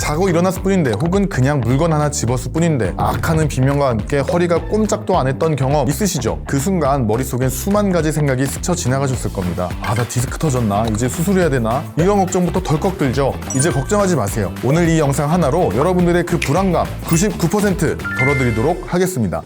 자고 일어났을 뿐인데 혹은 그냥 물건 하나 집었을 뿐인데 악하는 비명과 함께 허리가 꼼짝도 안 했던 경험 있으시죠? 그 순간 머릿속엔 수만 가지 생각이 스쳐 지나가셨을 겁니다. 아, 나 디스크 터졌나? 이제 수술해야 되나? 이런 걱정부터 덜컥 들죠? 이제 걱정하지 마세요. 오늘 이 영상 하나로 여러분들의 그 불안감 99% 덜어드리도록 하겠습니다.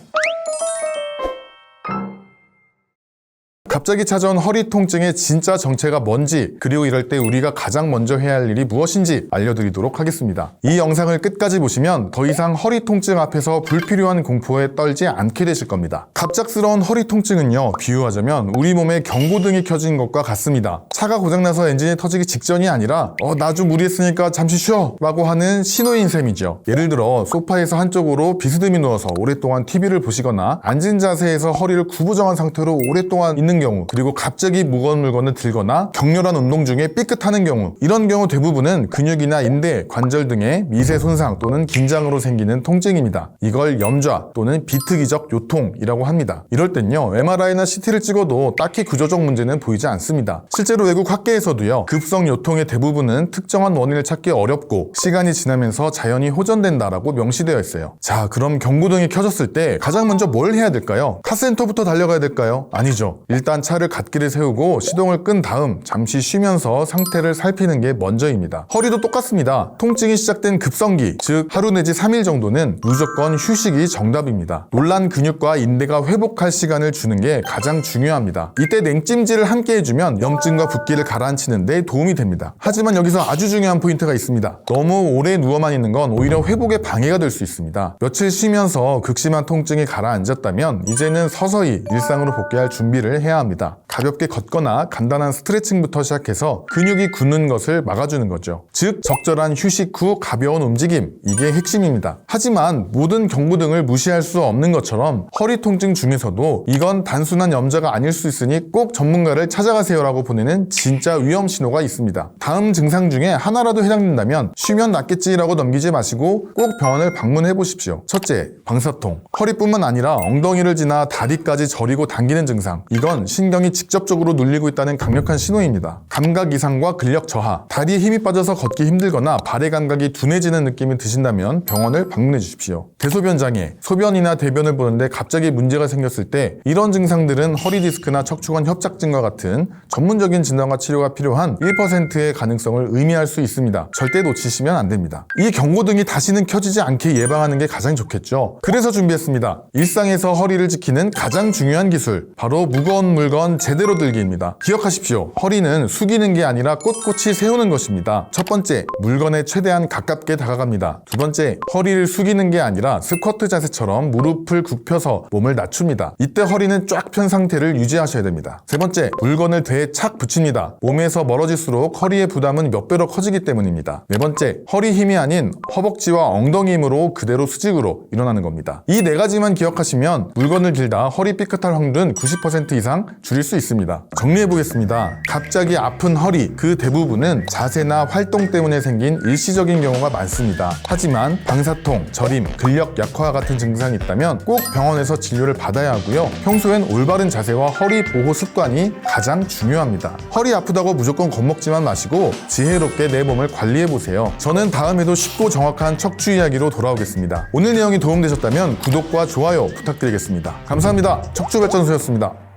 갑자기 찾아온 허리 통증의 진짜 정체가 뭔지, 그리고 이럴 때 우리가 가장 먼저 해야 할 일이 무엇인지 알려드리도록 하겠습니다. 이 영상을 끝까지 보시면 더 이상 허리 통증 앞에서 불필요한 공포에 떨지 않게 되실 겁니다. 갑작스러운 허리 통증은요, 비유하자면 우리 몸에 경고등이 켜진 것과 같습니다. 차가 고장나서 엔진이 터지기 직전이 아니라 나 좀 무리했으니까 잠시 쉬어 라고 하는 신호인 셈이죠. 예를 들어 소파에서 한쪽으로 비스듬히 누워서 오랫동안 TV를 보시거나 앉은 자세에서 허리를 구부정한 상태로 오랫동안 있는 경우, 그리고 갑자기 무거운 물건을 들거나 격렬한 운동 중에 삐끗하는 경우, 이런 경우 대부분은 근육이나 인대, 관절 등의 미세 손상 또는 긴장으로 생기는 통증입니다. 이걸 염좌 또는 비특이적 요통이라고 합니다. 이럴 땐요, MRI나 CT를 찍어도 딱히 구조적 문제는 보이지 않습니다. 실제로 외국 학계에서도요, 급성 요통의 대부분은 특정한 원인을 찾기 어렵고 시간이 지나면서 자연히 호전된다라고 명시되어 있어요. 자, 그럼 경고등이 켜졌을 때 가장 먼저 뭘 해야 될까요? 카센터부터 달려가야 될까요? 아니죠. 일단 차를 갓길에 세우고 시동을 끈 다음 잠시 쉬면서 상태를 살피는 게 먼저입니다. 허리도 똑같습니다. 통증이 시작된 급성기, 즉 하루 내지 3일 정도는 무조건 휴식이 정답입니다. 놀란 근육과 인대가 회복할 시간을 주는 게 가장 중요합니다. 이때 냉찜질을 함께 해주면 염증과 붓기를 가라앉히는 데 도움이 됩니다. 하지만 여기서 아주 중요한 포인트가 있습니다. 너무 오래 누워만 있는 건 오히려 회복에 방해가 될 수 있습니다. 며칠 쉬면서 극심한 통증이 가라앉았다면 이제는 서서히 일상으로 복귀할 준비를 해야 합니다. 가볍게 걷거나 간단한 스트레칭부터 시작해서 근육이 굳는 것을 막아주는 거죠. 즉 적절한 휴식 후 가벼운 움직임, 이게 핵심입니다. 하지만 모든 경고등을 무시할 수 없는 것처럼 허리 통증 중에서도 이건 단순한 염좌가 아닐 수 있으니 꼭 전문가를 찾아가세요라고 보내는 진짜 위험 신호가 있습니다. 다음 증상 중에 하나라도 해당된다면 쉬면 낫겠지라고 넘기지 마시고 꼭 병원을 방문해 보십시오. 첫째, 방사통. 허리뿐만 아니라 엉덩이를 지나 다리까지 저리고 당기는 증상. 이건 신경이 직접적으로 눌리고 있다는 강력한 신호입니다. 감각 이상과 근력 저하, 다리에 힘이 빠져서 걷기 힘들거나 발의 감각이 둔해지는 느낌이 드신다면 병원을 방문해 주십시오. 대소변 장애, 소변이나 대변을 보는데 갑자기 문제가 생겼을 때 이런 증상들은 허리 디스크나 척추관 협착증과 같은 전문적인 진단과 치료가 필요한 1%의 가능성을 의미할 수 있습니다. 절대 놓치시면 안 됩니다. 이 경고등이 다시는 켜지지 않게 예방하는 게 가장 좋겠죠. 그래서 준비했습니다. 일상에서 허리를 지키는 가장 중요한 기술, 바로 무거운 물건 제대로 들기입니다. 기억하십시오. 허리는 숙이는 게 아니라 꼿꼿이 세우는 것입니다. 첫 번째, 물건에 최대한 가깝게 다가갑니다. 두 번째, 허리를 숙이는 게 아니라 스쿼트 자세처럼 무릎을 굽혀서 몸을 낮춥니다. 이때 허리는 쫙 편 상태를 유지하셔야 됩니다. 세 번째, 물건을 대에 착 붙입니다. 몸에서 멀어질수록 허리의 부담은 몇 배로 커지기 때문입니다. 네 번째, 허리 힘이 아닌 허벅지와 엉덩이 힘으로 그대로 수직으로 일어나는 겁니다. 이 네 가지만 기억하시면 물건을 들다 허리 삐끗할 확률은 90% 이상 줄일 수 있습니다. 정리해보겠습니다. 갑자기 아픈 허리, 그 대부분은 자세나 활동 때문에 생긴 일시적인 경우가 많습니다. 하지만 방사통, 저림, 근력 약화 같은 증상이 있다면 꼭 병원에서 진료를 받아야 하고요. 평소엔 올바른 자세와 허리 보호 습관이 가장 중요합니다. 허리 아프다고 무조건 겁먹지만 마시고 지혜롭게 내 몸을 관리해보세요. 저는 다음에도 쉽고 정확한 척추 이야기로 돌아오겠습니다. 오늘 내용이 도움되셨다면 구독과 좋아요 부탁드리겠습니다. 감사합니다. 척추발전소였습니다.